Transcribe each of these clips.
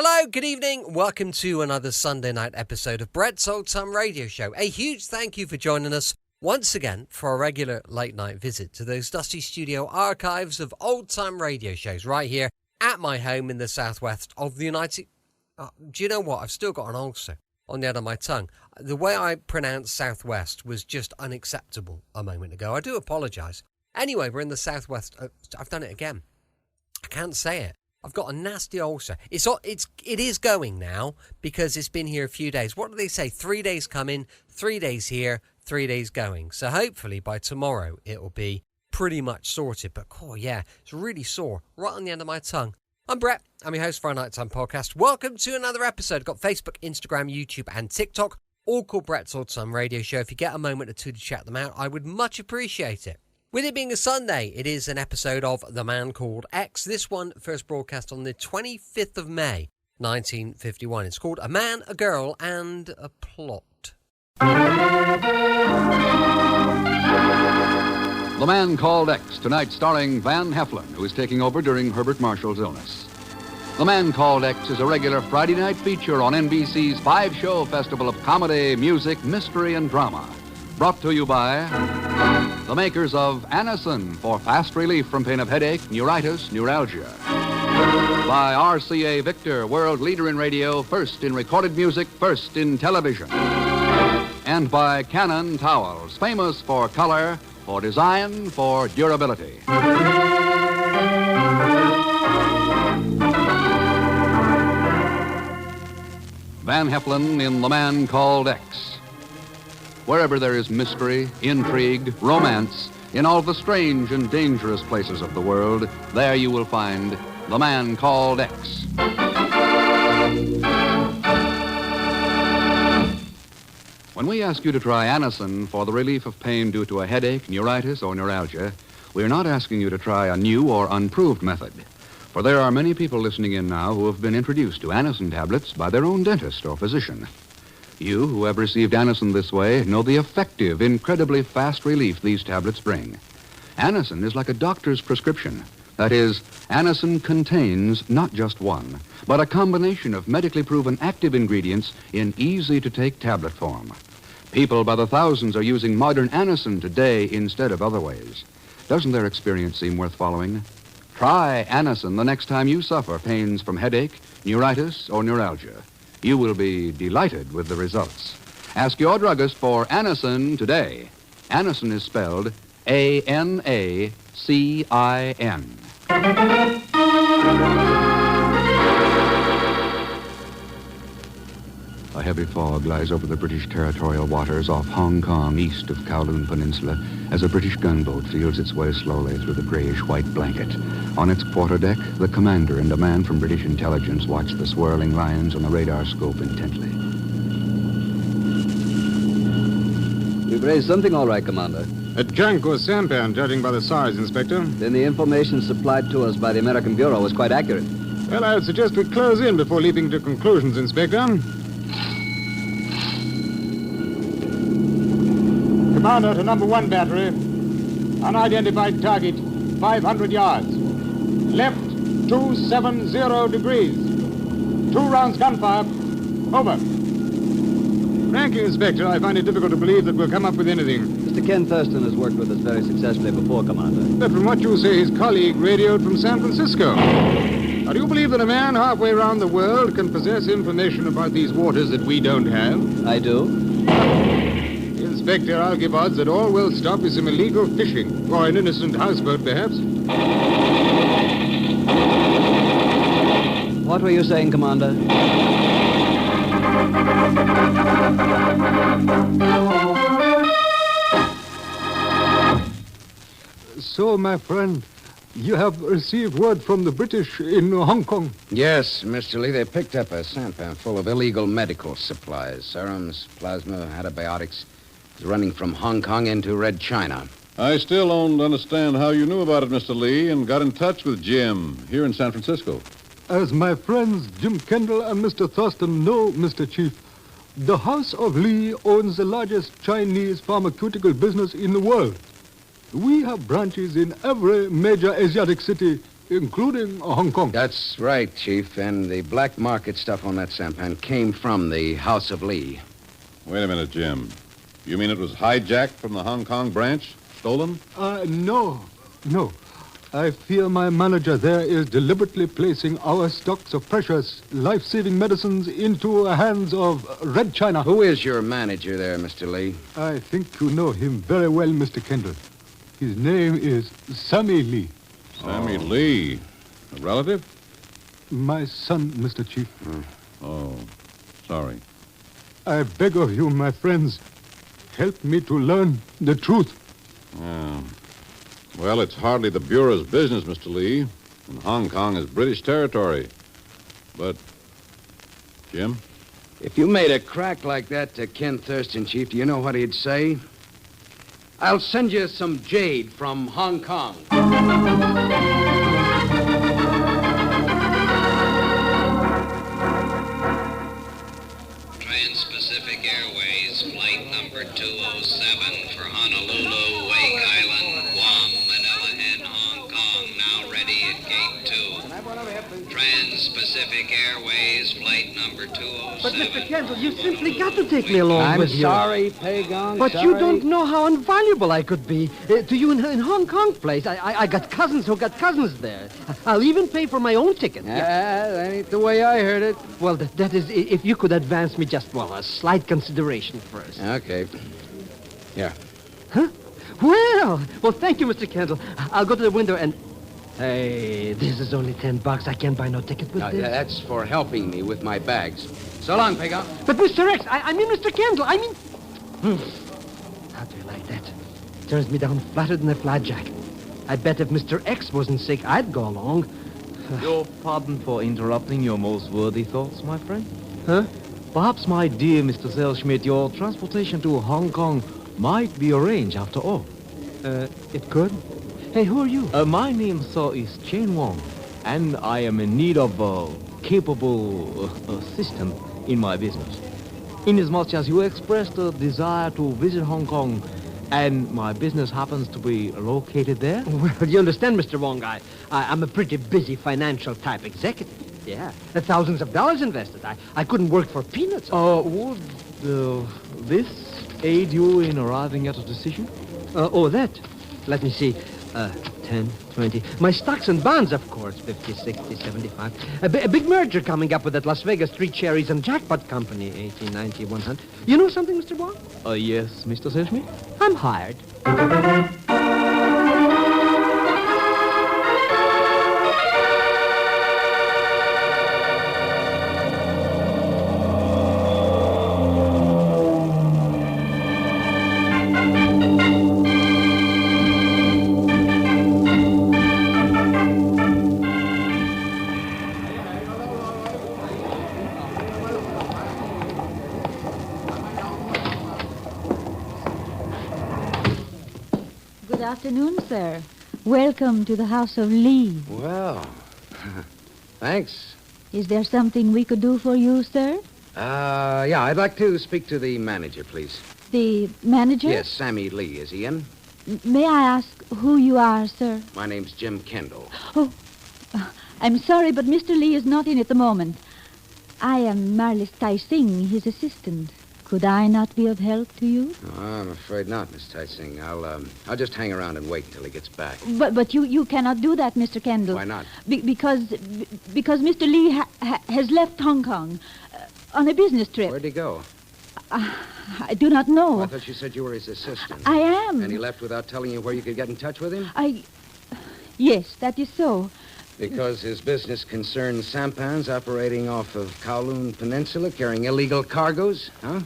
Hello, good evening. Welcome to another Sunday night episode of Brett's Old Time Radio Show. A huge thank you for joining us once again for a regular late night visit to those dusty studio archives of old time radio shows right here at my home in the southwest of the United... do you know what? I've still got an ulcer on the end of my tongue. The way I pronounced southwest was just unacceptable a moment ago. I do apologise. Anyway, we're in the southwest. I've done it again. I can't say it. I've got a nasty ulcer. It is going now because it's been here a few days. What do they say? 3 days coming, 3 days here, 3 days going. So hopefully by tomorrow it'll be pretty much sorted. But oh yeah, it's really sore right on the end of my tongue. I'm Brett. I'm your host for our Nighttime Podcast. Welcome to another episode. Got Facebook, Instagram, YouTube and TikTok, all called Brett's Old Time Radio Show. If you get a moment or two to check them out, I would much appreciate it. With it being a Sunday, it is an episode of The Man Called X. This one first broadcast on the 25th of May, 1951. It's called A Man, a Girl, and a Plot. The Man Called X, tonight starring Van Heflin, who is taking over during Herbert Marshall's illness. The Man Called X is a regular Friday night feature on NBC's five-show festival of comedy, music, mystery, and drama. Brought to you by the makers of Anacin for fast relief from pain of headache, neuritis, neuralgia. By RCA Victor, world leader in radio, first in recorded music, first in television. And by Canon Towels, famous for color, for design, for durability. Van Heflin in The Man Called X. Wherever there is mystery, intrigue, romance, in all the strange and dangerous places of the world, there you will find The Man Called X. When we ask you to try Anacin for the relief of pain due to a headache, neuritis, or neuralgia, we're not asking you to try a new or unproved method. For there are many people listening in now who have been introduced to Anacin tablets by their own dentist or physician. You, who have received Anacin this way, know the effective, incredibly fast relief these tablets bring. Anacin is like a doctor's prescription. That is, Anacin contains not just one, but a combination of medically proven active ingredients in easy-to-take tablet form. People by the thousands are using modern Anacin today instead of other ways. Doesn't their experience seem worth following? Try Anacin the next time you suffer pains from headache, neuritis, or neuralgia. You will be delighted with the results. Ask your druggist for Anacin today. Anacin is spelled A-N-A-C-I-N. A heavy fog lies over the British territorial waters off Hong Kong, east of Kowloon Peninsula, as a British gunboat feels its way slowly through the grayish-white blanket. On its quarterdeck, the commander and a man from British intelligence watch the swirling lines on the radar scope intently. We've raised something all right, Commander. A junk or sampan, judging by the size, Inspector. Then the information supplied to us by the American Bureau was quite accurate. Well, I would suggest we close in before leaping to conclusions, Inspector. Commander to number 1 battery. Unidentified target, 500 yards. Left, 270 degrees. 2 rounds gunfire. Over. Frankly, Inspector, I find it difficult to believe that we'll come up with anything. Mr. Ken Thurston has worked with us very successfully before, Commander. But from what you say, his colleague radioed from San Francisco. Now, do you believe that a man halfway around the world can possess information about these waters that we don't have? I do. Inspector, I'll give odds that all we'll stop is some illegal fishing, or an innocent houseboat, perhaps. What were you saying, Commander? So, my friend, you have received word from the British in Hong Kong? Yes, Mr. Lee. They picked up a sampan full of illegal medical supplies. Serums, plasma, antibiotics. It's running from Hong Kong into Red China. I still don't understand how you knew about it, Mr. Lee, and got in touch with Jim here in San Francisco. As my friends Jim Kendall and Mr. Thurston know, Mr. Chief, the House of Lee owns the largest Chinese pharmaceutical business in the world. We have branches in every major Asiatic city, including Hong Kong. That's right, Chief. And the black market stuff on that sampan came from the House of Lee. Wait a minute, Jim. You mean it was hijacked from the Hong Kong branch? Stolen? No. I fear my manager there is deliberately placing our stocks of precious, life-saving medicines into the hands of Red China. Who is your manager there, Mr. Lee? I think you know him very well, Mr. Kendall. His name is Sammy Lee. Sammy Lee. A relative? My son, Mr. Chief. Oh, sorry. I beg of you, my friends, help me to learn the truth. Yeah. Well, it's hardly the Bureau's business, Mr. Lee. And Hong Kong is British territory. But, Jim? If you made a crack like that to Ken Thurston, Chief, do you know what he'd say? I'll send you some jade from Hong Kong. Trans-Pacific Airways, flight number 207 for Honolulu, Wake Island, Guam, Manila, and Hong Kong, now ready at gate 2. Trans-Pacific Airways, flight number 207. But, Mr. Kendall, you simply got to take me along with you. I'm sorry, Pagon. But you don't know how invaluable I could be to you in Hong Kong, place. I got cousins who got cousins there. I'll even pay for my own ticket. That ain't the way I heard it. Well, that is, if you could advance me just, a slight consideration first. Okay. Here. Huh? Well, thank you, Mr. Kendall. I'll go to the window and... Hey, this is only $10. I can't buy no ticket with this. That's for helping me with my bags. So long, Pagon. But, Mr. X, I mean Mr. Kendall, I mean... How do you like that? Turns me down flatter than a flatjack. I bet if Mr. X wasn't sick, I'd go along. Your pardon for interrupting your most worthy thoughts, my friend? Huh? Perhaps, my dear Mr. Selschmidt, your transportation to Hong Kong might be arranged after all. It could? Hey, who are you? My name, sir, is Chen Wong, and I am in need of a capable assistant in my business. Inasmuch as you expressed a desire to visit Hong Kong, and my business happens to be located there? Well, you understand, Mr. Wong, I'm a pretty busy financial type executive. Yeah, thousands of dollars invested. I couldn't work for peanuts. Would this aid you in arriving at a decision? That. Let me see. 10, 20. My stocks and bonds, of course. 50, 60, 75. A big merger coming up with that Las Vegas Street Cherries and Jackpot Company. 80, 90, 100. You know something, Mr. Wong? Yes, Mr. Selschmidt? I'm hired. Good afternoon, sir. Welcome to the House of Lee. Well, thanks. Is there something we could do for you, sir? Yeah, I'd like to speak to the manager, please. The manager? Yes, Sammy Lee. Is he in? May I ask who you are, sir? My name's Jim Kendall. Oh, I'm sorry, but Mr. Lee is not in at the moment. I am Marlis Tai Singh, his assistant. Could I not be of help to you? Oh, I'm afraid not, Miss Tai Singh. I'll just hang around and wait until he gets back. But you cannot do that, Mr. Kendall. Why not? Because Mr. Lee has left Hong Kong on a business trip. Where'd he go? I do not know. Oh, I thought you said you were his assistant. I am. And he left without telling you where you could get in touch with him? Yes, that is so. Because his business concerns sampans operating off of Kowloon Peninsula, carrying illegal cargoes, huh?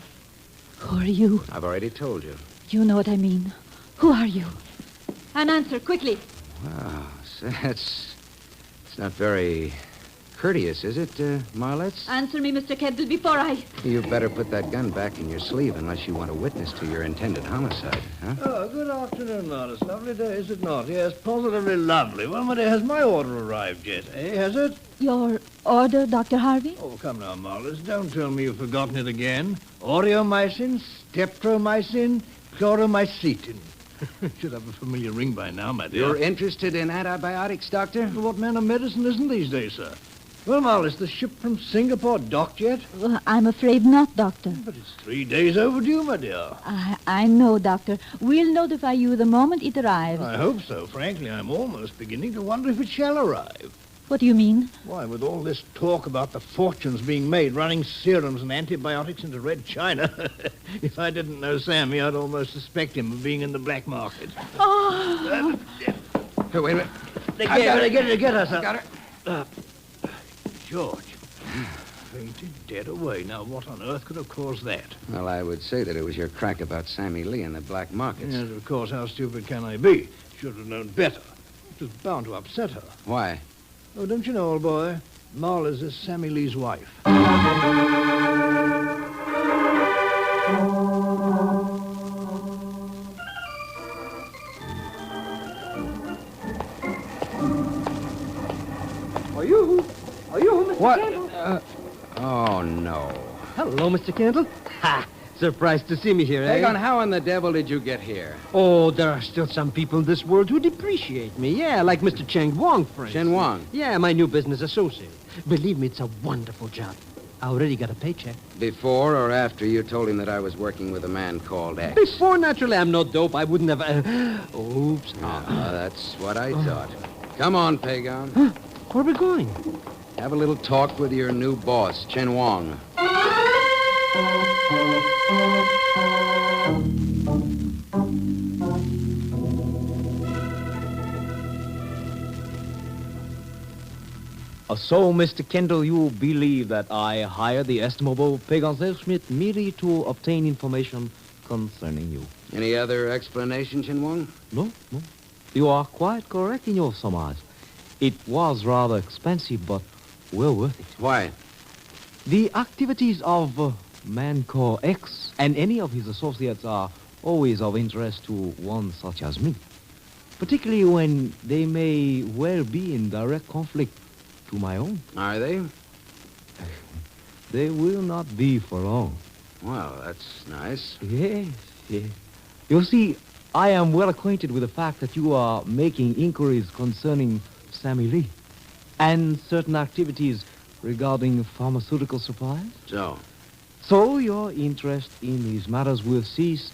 Who are you? I've already told you. You know what I mean. Who are you? An answer, quickly. Wow, it's not very courteous, is it, Marlets? Answer me, Mr. Kendall, before I... You better put that gun back in your sleeve unless you want a witness to your intended homicide, huh? Oh, good afternoon, Marlis. Lovely day, is it not? Yes, positively lovely. Well, my dear, has my order arrived yet, eh? Has it? Your order, Dr. Harvey? Oh, come now, Marlis. Don't tell me you've forgotten it again. Aureomycin, streptomycin, chloromycetin. Should have a familiar ring by now, my dear. You're interested in antibiotics, Doctor? What man of medicine isn't these days, sir? Well, Marl, is the ship from Singapore docked yet? Well, I'm afraid not, Doctor. But it's 3 days overdue, my dear. I know, Doctor. We'll notify you the moment it arrives. I hope so. Frankly, I'm almost beginning to wonder if it shall arrive. What do you mean? Why, with all this talk about the fortunes being made running serums and antibiotics into Red China, if I didn't know Sammy, I'd almost suspect him of being in the black market. Oh! Hey, wait a minute. Get her, sir. Got her. George. Fainted dead away. Now, what on earth could have caused that? Well, I would say that it was your crack about Sammy Lee and the black markets. Yes, of course. How stupid can I be? Should have known better. It was bound to upset her. Why? Oh, don't you know, old boy? Marla's is Sammy Lee's wife. Are you, Mr. What? Kendall? Oh, no. Hello, Mr. Kendall. Ha! Surprised to see me here, eh? Hang on, how in the devil did you get here? Oh, there are still some people in this world who depreciate me. Yeah, like Mr. Cheng Wong, for instance. Chen Wang? Yeah, my new business associate. Believe me, it's a wonderful job. I already got a paycheck. Before or after you told him that I was working with a man called X? Before, naturally, I'm no dope. I wouldn't have... Oops. That's what I thought. Come on, Pagon. Huh? Where are we going? Have a little talk with your new boss, Chen Wang. So, Mr. Kendall, you believe that I hired the estimable Pagan Schmidt merely to obtain information concerning you? Any other explanation, Chen Wang? No. You are quite correct in your surmise. It was rather expensive, but well worth it. Why? The activities of man called X and any of his associates are always of interest to one such as me, particularly when they may well be in direct conflict to my own. Are they? They will not be for long. Well, that's nice. Yes. You see, I am well acquainted with the fact that you are making inquiries concerning Sammy Lee and certain activities regarding pharmaceutical supplies. So your interest in these matters will cease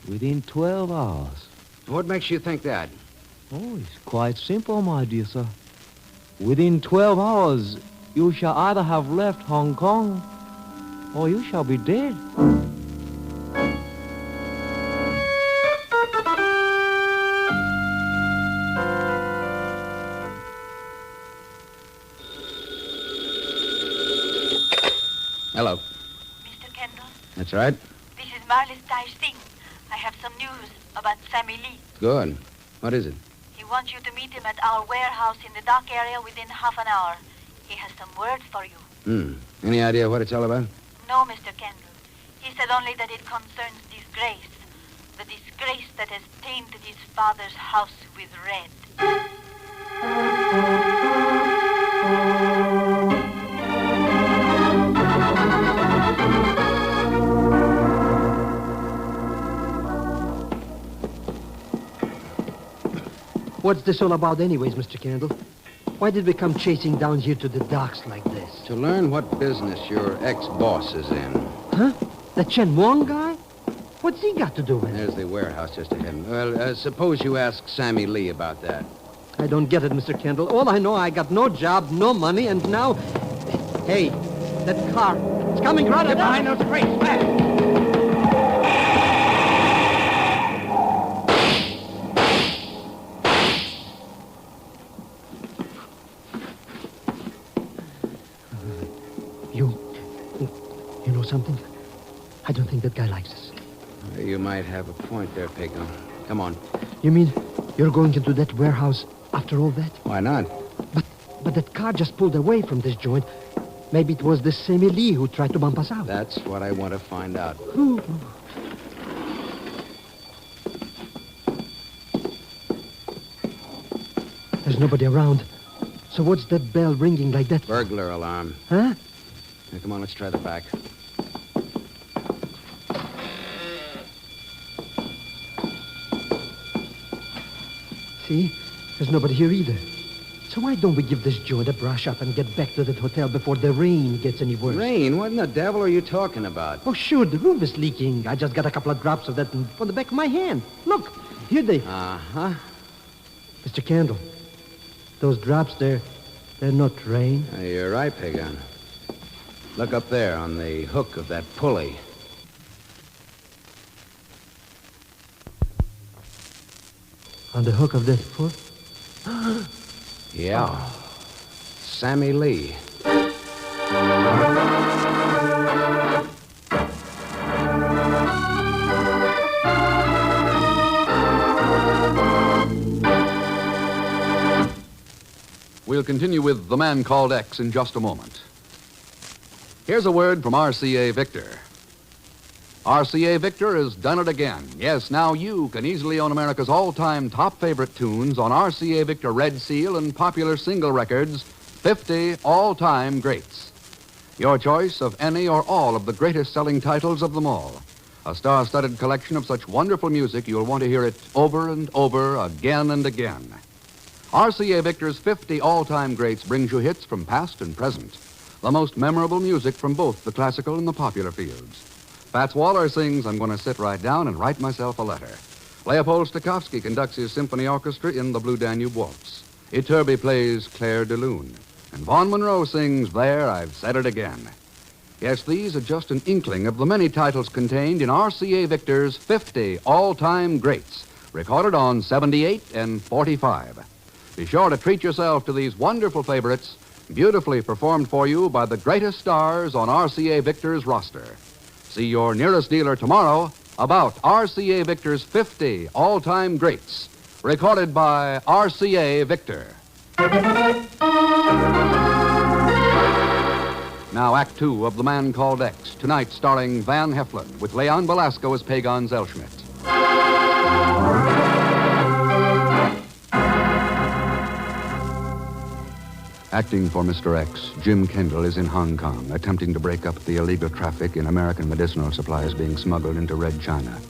within 12 hours. What makes you think that? Oh, it's quite simple, my dear sir. Within 12 hours, you shall either have left Hong Kong or you shall be dead. Hello. Mr. Kendall, That's right. this is Marlis Tai Singh. I have some news about Sammy Lee. Good. What is it? He wants you to meet him at our warehouse in the dock area within half an hour. He has some words for you. Any idea what it's all about? No, Mr. Kendall. He said only that it concerns disgrace. The disgrace that has tainted his father's house with red. What's this all about anyways, Mr. Kendall? Why did we come chasing down here to the docks like this? To learn what business your ex-boss is in. Huh? The Chen Wong guy? What's he got to do with it? There's the warehouse just ahead. Well, suppose you ask Sammy Lee about that. I don't get it, Mr. Kendall. All I know, I got no job, no money, and now... Hey, that car. It's coming right up behind those crates. You know something? I don't think that guy likes us. You might have a point there, Pagan. Come on. You mean you're going into that warehouse after all that? Why not? But that car just pulled away from this joint. Maybe it was this Sammy Lee who tried to bump us out. That's what I want to find out. Ooh. There's nobody around. So what's that bell ringing like that? Burglar alarm. Huh? Now, come on, let's try the back. See? There's nobody here either. So why don't we give this joint a brush up and get back to that hotel before the rain gets any worse? Rain? What in the devil are you talking about? Oh, sure, the roof is leaking. I just got a couple of drops of that on the back of my hand. Look, here they... Uh-huh. Mr. Candle, those drops, they're not rain. You're right, Pagan. Look up there on the hook of that pulley. On the hook of that foot? Yeah. Sammy Lee. We'll continue with The Man Called X in just a moment. Here's a word from RCA Victor. RCA Victor has done it again. Yes, now you can easily own America's all-time top favorite tunes on RCA Victor Red Seal and popular single records, 50 all-time greats. Your choice of any or all of the greatest selling titles of them all. A star-studded collection of such wonderful music you'll want to hear it over and over, again and again. RCA Victor's 50 all-time greats brings you hits from past and present. The most memorable music from both the classical and the popular fields. Fats Waller sings I'm Going to Sit Right Down and Write Myself a Letter. Leopold Stokowski conducts his symphony orchestra in the Blue Danube Waltz. Iturbe plays Claire de Lune. And Vaughn Monroe sings There, I've Said It Again. Yes, these are just an inkling of the many titles contained in RCA Victor's 50 all-time greats, recorded on 78 and 45. Be sure to treat yourself to these wonderful favorites, beautifully performed for you by the greatest stars on RCA Victor's roster. See your nearest dealer tomorrow about RCA Victor's 50 all-time greats, recorded by RCA Victor. Now, Act Two of The Man Called X, tonight starring Van Heflin, with Leon Belasco as Pagan Zellschmidt. Acting for Mr. X, Jim Kendall is in Hong Kong, attempting to break up the illegal traffic in American medicinal supplies being smuggled into Red China.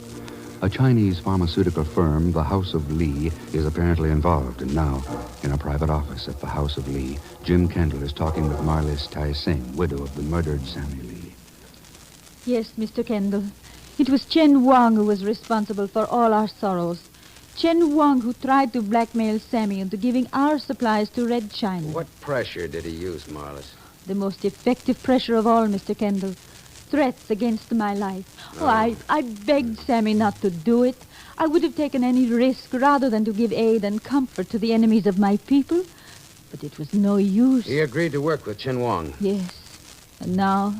A Chinese pharmaceutical firm, the House of Lee, is apparently involved, and now, in a private office at the House of Lee, Jim Kendall is talking with Marlis Tai Sing, widow of the murdered Sammy Lee. Yes, Mr. Kendall. It was Chen Wang who was responsible for all our sorrows. Chen Wang who tried to blackmail Sammy into giving our supplies to Red China. What pressure did he use, Marlis? The most effective pressure of all, Mr. Kendall. Threats against my life. Oh, I begged Sammy not to do it. I would have taken any risk rather than to give aid and comfort to the enemies of my people. But it was no use. He agreed to work with Chen Wang. Yes. And now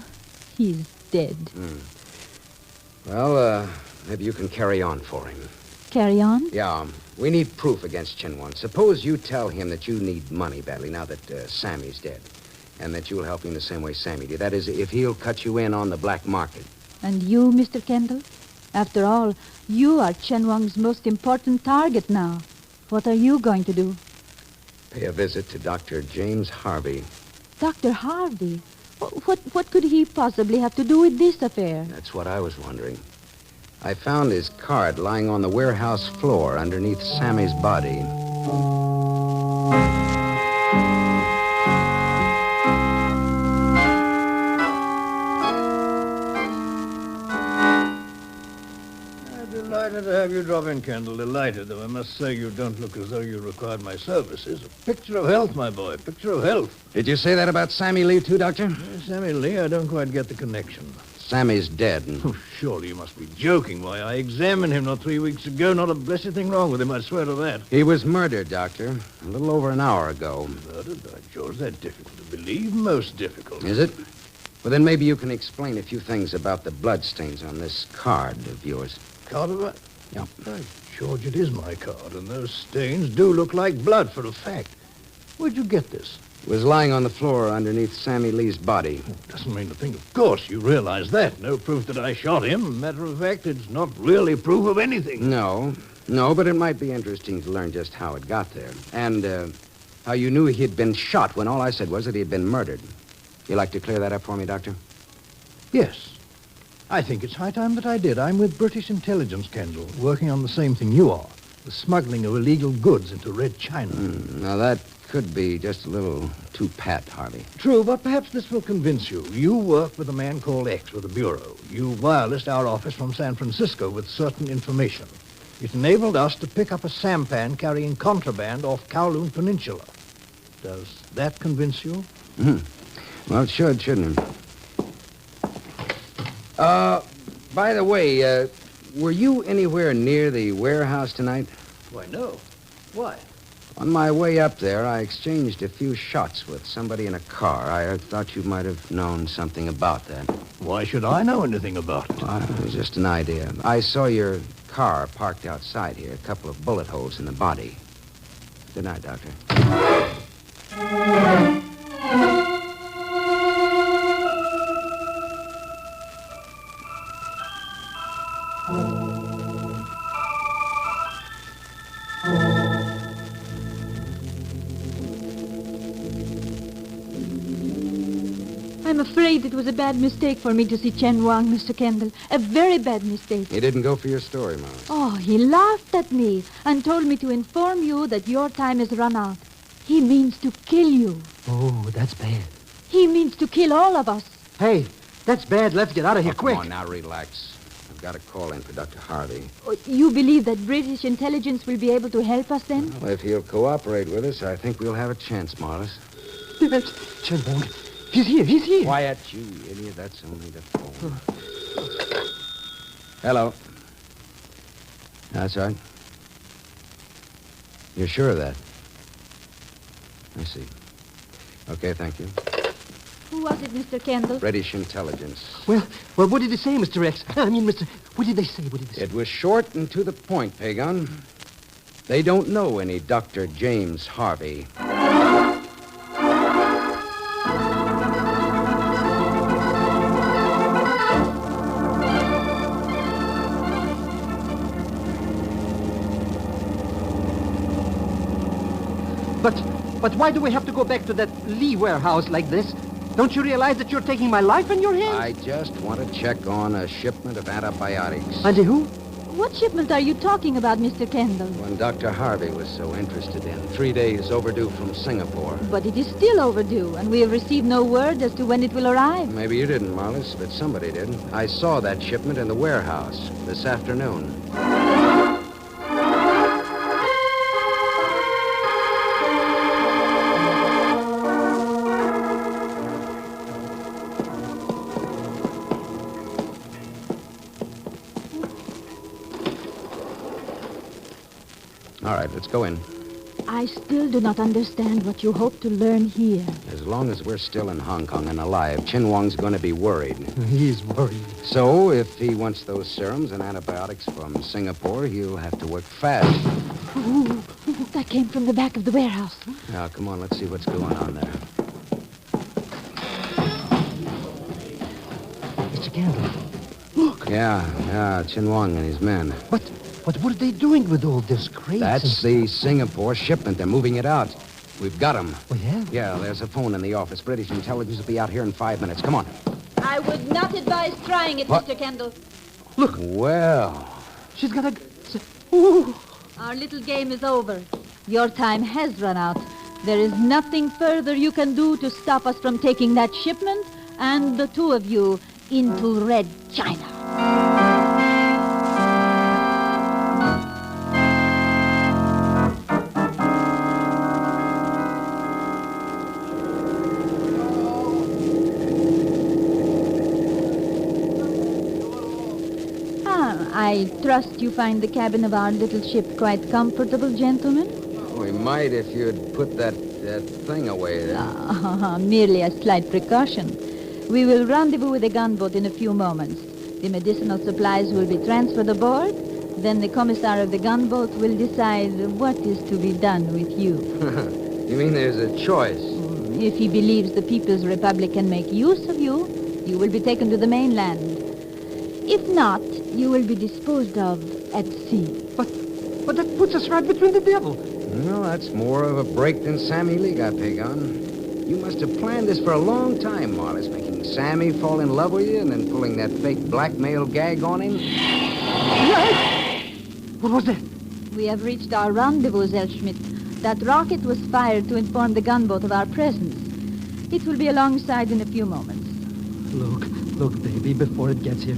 he's dead. Well, maybe you can carry on for him. Carry on? Yeah, we need proof against Chen Wang. Suppose you tell him that you need money badly now that Sammy's dead, and that you'll help him the same way Sammy did. That is, if he'll cut you in on the black market. And you, Mr. Kendall? After all, you are Chen Wang's most important target now. What are you going to do? Pay a visit to Dr. James Harvey. Dr. Harvey? What could he possibly have to do with this affair? That's what I was wondering. I found his card lying on the warehouse floor underneath Sammy's body. Delighted to have you drop in, Kendall. Delighted, though I must say you don't look as though you required my services. A picture of health, my boy. A picture of health. Did you say that about Sammy Lee, too, Doctor? Sammy Lee, I don't quite get the connection. Sammy's dead. Oh, surely you must be joking. Why, I examined him not 3 weeks ago. Not a blessed thing wrong with him, I swear to that. He was murdered, Doctor, a little over an hour ago. Murdered? By George, that's difficult to believe. Most difficult. Is it? Well, then maybe you can explain a few things about the bloodstains on this card of yours. Card of what? Yeah. By George, it is my card, and those stains do look like blood for a fact. Where'd you get this? It was lying on the floor underneath Sammy Lee's body. Doesn't mean a thing, of course. You realize that. No proof that I shot him. Matter of fact, it's not really proof of anything. No, but it might be interesting to learn just how it got there. And how you knew he'd been shot when all I said was that he had been murdered. You like to clear that up for me, Doctor? Yes. I think it's high time that I did. I'm with British intelligence, Kendall, working on the same thing you are. the smuggling of illegal goods into Red China. Now, that could be just a little too pat, Harvey. True, but perhaps this will convince you. You work with a man called X with the Bureau. You wirelessed our office from San Francisco with certain information. It enabled us to pick up a sampan carrying contraband off Kowloon Peninsula. Does that convince you? Well, it should, shouldn't it? By the way, were you anywhere near the warehouse tonight? Why, no. Why? On my way up there, I exchanged a few shots with somebody in a car. I thought you might have known something about that. Why should I know anything about it? It was just an idea. I saw your car parked outside here, a couple of bullet holes in the body. Good night, Doctor. I'm afraid it was a bad mistake for me to see Chen Wang, Mr. Kendall. A very bad mistake. He didn't go for your story, Molly. Oh, he laughed at me and told me to inform you that your time has run out. He means to kill you. Oh, that's bad. He means to kill all of us. Hey, that's bad. Let's get out of here quick. Come on, now relax. I've got a call in for Dr. Harvey. You believe that British intelligence will be able to help us then? Well, if he'll cooperate with us, I think we'll have a chance, Marlis. That's Chen Wang. He's here. Quiet, you idiot. That's only the phone. Hello. That's right. You're sure of that? I see. Okay, thank you. Who was it, Mr. Kendall? British intelligence. Well, what did they say, Mr. X? I mean, what did they say? It was short and to the point, Pagan. They don't know any Dr. James Harvey. But why do we have to go back to that Lee warehouse like this? Don't you realize that you're taking my life in your hands? I just want to check on a shipment of antibiotics. And who? What shipment are you talking about, Mr. Kendall? One Dr. Harvey was so interested in. 3 days overdue from Singapore. But it is still overdue, and we have received no word as to when it will arrive. Maybe you didn't, Marlis, but somebody did. I saw that shipment in the warehouse this afternoon. All right, let's go in. I still do not understand what you hope to learn here. As long as we're still in Hong Kong and alive, Chin Wong's going to be worried. He's worried. So, if he wants those serums and antibiotics from Singapore, he'll have to work fast. Ooh, that came from the back of the warehouse. Now, come on, let's see what's going on there. Mr. Kendall, look. Yeah, Chin Wong and his men. But what are they doing with all this crates? That's the Singapore shipment. They're moving it out. We've got them. Oh, yeah? Yeah, there's a phone in the office. British intelligence will be out here in 5 minutes. Come on. I would not advise trying it, What? Mr. Kendall. Look. Well. She's got a... Ooh. Our little game is over. Your time has run out. There is nothing further you can do to stop us from taking that shipment and the two of you into Red China. I trust you find the cabin of our little ship quite comfortable, gentlemen? We might if you'd put that thing away there. Merely a slight precaution. We will rendezvous with the gunboat in a few moments. The medicinal supplies will be transferred aboard. Then the commissar of the gunboat will decide what is to be done with you. You mean there's a choice? If he believes the People's Republic can make use of you, you will be taken to the mainland. If not, you will be disposed of at sea. But that puts us right between the devil. Well, that's more of a break than Sammy Lee got, Pagan. You must have planned this for a long time, Marlis, making Sammy fall in love with you and then pulling that fake blackmail gag on him. What was that? We have reached our rendezvous, Zellschmidt. That rocket was fired to inform the gunboat of our presence. It will be alongside in a few moments. Look, baby, before it gets here,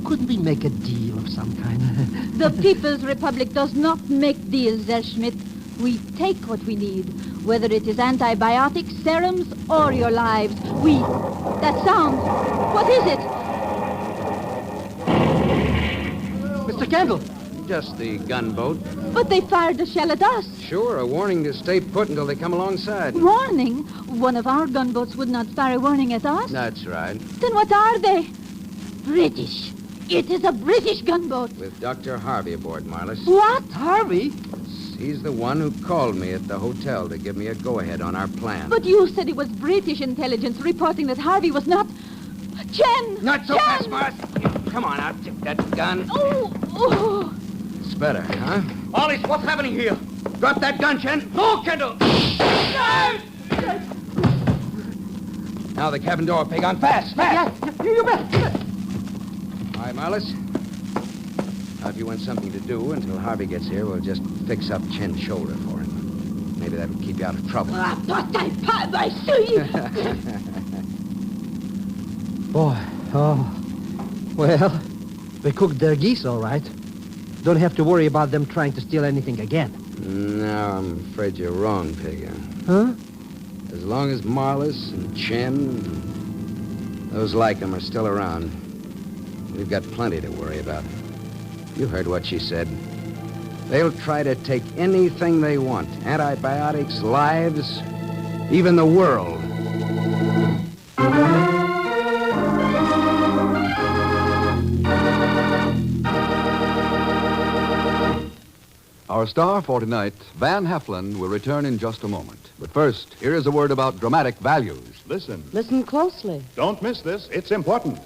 couldn't we make a deal of some kind? The People's Republic does not make deals, Zellschmidt. We take what we need, whether it is antibiotics, serums, or your lives. That sound. What is it? Mr. Kendall! Just the gunboat. But they fired a shell at us. Sure, a warning to stay put until they come alongside. Warning? One of our gunboats would not fire a warning at us. That's right. Then what are they? British. It is a British gunboat. With Dr. Harvey aboard, Marlis. What? Harvey? He's the one who called me at the hotel to give me a go-ahead on our plan. But you said it was British intelligence reporting that Harvey was not... Chen! Not so Chen! fast, Marlis. Come on, I'll take that gun. Oh! It's better, huh? Marlis, what's happening here? Drop that gun, Chen. No, Kendall! Now the cabin door, pig on. Fast! Yeah, you bet. All right, Marlis. Now, if you want something to do until Harvey gets here, we'll just fix up Chen's shoulder for him. Maybe that'll keep you out of trouble. I see. Boy, well, they cooked their geese all right. Don't have to worry about them trying to steal anything again. No, I'm afraid you're wrong, Pig. Huh? As long as Marlis and Chen and those like them are still around, we've got plenty to worry about. You heard what she said. They'll try to take anything they want. Antibiotics, lives, even the world. Our star for tonight, Van Heflin, will return in just a moment. But first, here is a word about dramatic values. Listen. Listen closely. Don't miss this. It's important.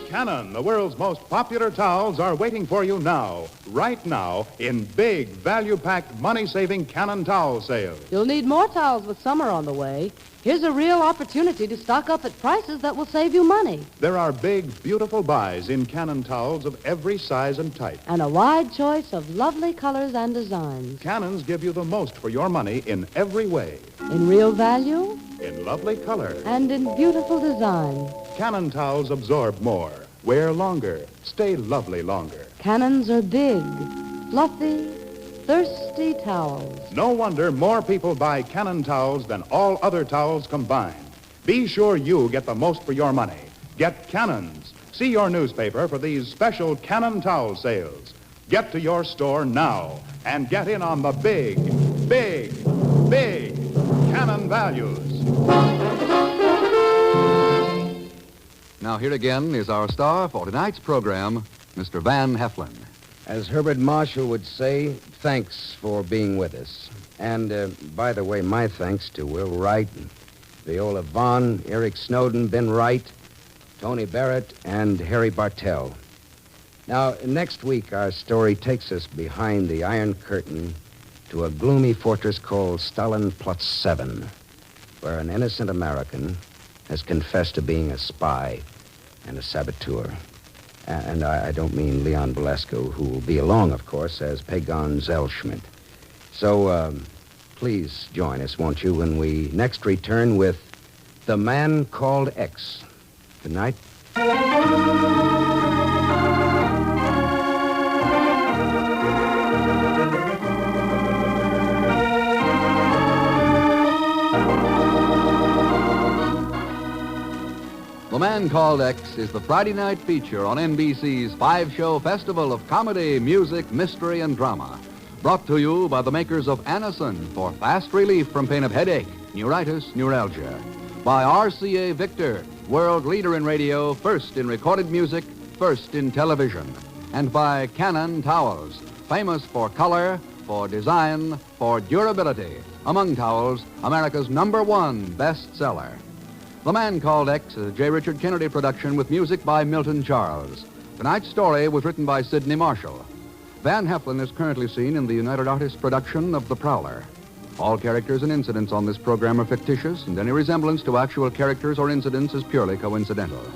Canon, the world's most popular towels, are waiting for you now, right now, in big, value-packed, money-saving Canon towel sales. You'll need more towels with summer on the way. Here's a real opportunity to stock up at prices that will save you money. There are big, beautiful buys in Canon towels of every size and type. And a wide choice of lovely colors and designs. Canons give you the most for your money in every way. In real value. In lovely color. And in beautiful design. Canon towels absorb more, wear longer, stay lovely longer. Canons are big, fluffy, thirsty towels. No wonder more people buy Canon towels than all other towels combined. Be sure you get the most for your money. Get Canons. See your newspaper for these special Canon towel sales. Get to your store now and get in on the big, big, big Canon values. Now, here again is our star for tonight's program, Mr. Van Heflin. As Herbert Marshall would say, thanks for being with us. And, by the way, my thanks to Will Wright, Viola Vaughn, Eric Snowden, Ben Wright, Tony Barrett, and Harry Bartell. Now, next week, our story takes us behind the Iron Curtain to a gloomy fortress called Stalinplatz 7, where an innocent American has confessed to being a spy and a saboteur. And I don't mean Leon Belasco, who will be along, of course, as Pagon Zellschmidt. So, please join us, won't you, when we next return with The Man Called X. Good night. The Man Called X is the Friday night feature on NBC's 5-show festival of comedy, music, mystery, and drama. Brought to you by the makers of Anacin for fast relief from pain of headache, neuritis, neuralgia. By RCA Victor, world leader in radio, first in recorded music, first in television. And by Canon Towels, famous for color, for design, for durability. Among towels, America's #1 bestseller. The Man Called X is a J. Richard Kennedy production with music by Milton Charles. Tonight's story was written by Sidney Marshall. Van Heflin is currently seen in the United Artists production of The Prowler. All characters and incidents on this program are fictitious, and any resemblance to actual characters or incidents is purely coincidental.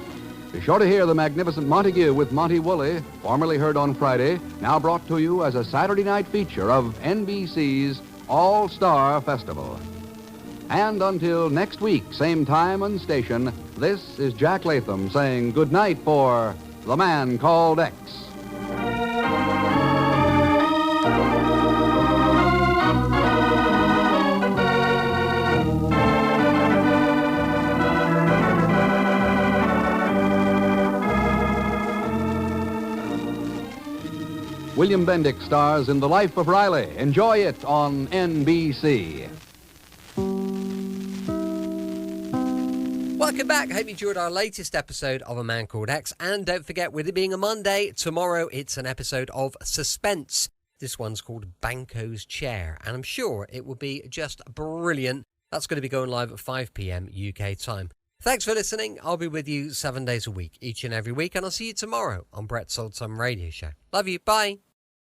Be sure to hear the magnificent Montague with Monty Woolley, formerly heard on Friday, now brought to you as a Saturday night feature of NBC's All-Star Festival. And until next week, same time and station, this is Jack Latham saying good night for The Man Called X. William Bendick stars in The Life of Riley. Enjoy it on NBC. Welcome back. Hope you enjoyed our latest episode of A Man Called X. And don't forget, with it being a Monday, tomorrow it's an episode of Suspense. This one's called Banco's Chair, and I'm sure it will be just brilliant. That's going to be going live at 5 p.m. UK time. Thanks for listening. I'll be with you 7 days a week, each and every week, and I'll see you tomorrow on Brett's Old Time Radio Show. Love you. Bye.